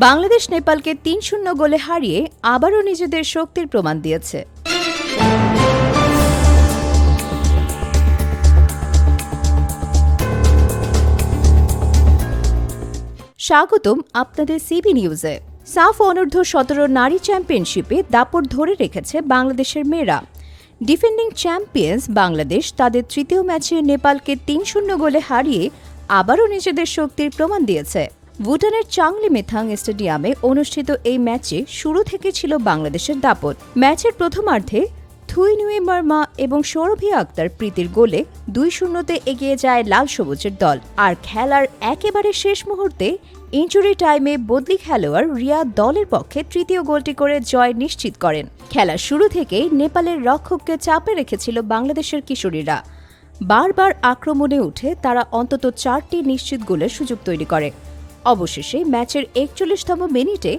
বাংলাদেশ নেপালকে ৩-০ গোলে হারিয়ে আবারও নিজেদের শক্তির প্রমাণ দিয়েছে। স্বাগতম আপনাদের সিবি নিউজে। সাফ অনূর্ধ্ব-17 নারী চ্যাম্পিয়নশিপে দাপট ধরে রেখেছে বাংলাদেশের মেয়েরা। ডিফেন্ডিং চ্যাম্পিয়ন্স বাংলাদেশ তাদের তৃতীয় ম্যাচে নেপালকে ৩-০ গোলে হারিয়ে আবারও নিজেদের শক্তির প্রমাণ দিয়েছে। ভুটানের চাংলি মেথাং স্টেডিয়ামে অনুষ্ঠিত এই ম্যাচে শুরু থেকে ছিল বাংলাদেশের দাপট। ম্যাচের প্রথমার্ধে থুইনুই মার্মা এবং সৌরভী আক্তার প্রীতির গোলে ২-০ এগিয়ে যায় লাল সবুজের দল। আর খেলার একেবারে শেষ মুহূর্তে ইনজুরি টাইমে বদলি খেলোয়াড় রিয়া দলের পক্ষে তৃতীয় গোলটি করে জয় নিশ্চিত করেন। খেলার শুরু থেকেই নেপালের রক্ষককে চাপে রেখেছিল বাংলাদেশের কিশোরীরা। বারবার আক্রমণে উঠে তারা অন্তত ৪টি নিশ্চিত গোলের সুযোগ তৈরি করে। অবশেষে ম্যাচের ৪১তম মিনিটে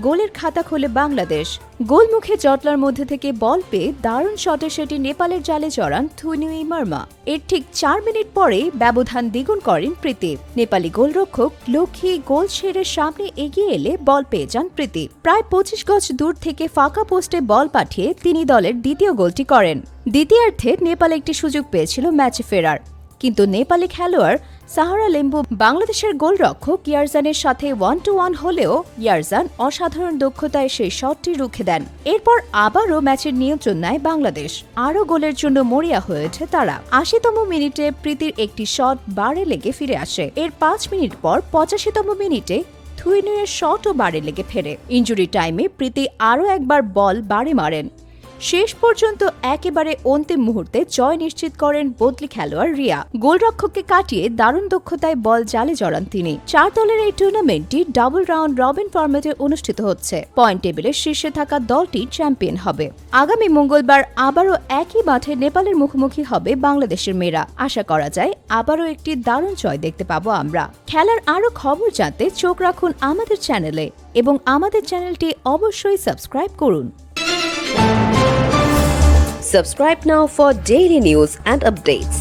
গোলের খাতা খোলে বাংলাদেশ। গোলমুখে জটলার মধ্যে থেকে বল পেয়ে দারুণ শটে সেটি নেপালের জালে জড়ান থুইনুই মার্মা। এর ঠিক ৪ মিনিট পরেই ব্যবধান দ্বিগুণ করেন প্রীতি। নেপালি গোলরক্ষক লক্ষ্মী গোল ছেড়ে সামনে এগিয়ে এলে বল পেয়ে যান প্রীতি। প্রায় ২৫ গজ দূর থেকে ফাঁকা পোস্টে বল পাঠিয়ে তিনি দলের দ্বিতীয় গোলটি করেন। দ্বিতীয়ার্ধে নেপাল একটি সুযোগ পেয়েছিল ম্যাচে ফেরার, কিন্তু নেপালি খেলোয়াড় সাহারা লেম্বু বাংলাদেশের গোলরক্ষক ইয়ারজানের সাথে 1-1 হলেও ইয়ারজান অসাধারণ দক্ষতায় সেই শটটি রুখে দেন। এরপর আবারও ম্যাচের নিয়ন্ত্রণ নেয় বাংলাদেশ। আরও গোলের জন্য মরিয়া হয়ে ওঠে তারা। ৮০তম মিনিটে প্রীতির একটি শট বারে লেগে ফিরে আসে। এর ৫ মিনিট পর ৮৫তম মিনিটে থুইনুইয়ের শটও বারে লেগে ফেরে। ইনজুরি টাইমে প্রীতি আরও একবার বল বারে মারেন। শেষ পর্যন্ত একেবারে অন্তিম মুহূর্তে জয় নিশ্চিত করেন বদলি খেলোয়াড় রিয়া। গোলরক্ষককে কাটিয়ে দারুণ দক্ষতায় বল জালে জড়ান তিনি। ৪ দলের এই টুর্নামেন্টটি ডাবল রাউন্ড রবিন ফরম্যাটে অনুষ্ঠিত হচ্ছে। পয়েন্ট টেবিলের শীর্ষে থাকা দলটি চ্যাম্পিয়ন হবে। আগামী মঙ্গলবার আবারও একই মাঠে নেপালের মুখোমুখি হবে বাংলাদেশের মেয়েরা। আশা করা যায় আবারও একটি দারুণ জয় দেখতে পাবো আমরা। খেলার আরও খবর জানতে চোখ রাখুন আমাদের চ্যানেলে এবং আমাদের চ্যানেলটি অবশ্যই সাবস্ক্রাইব করুন। Subscribe now for daily news and updates.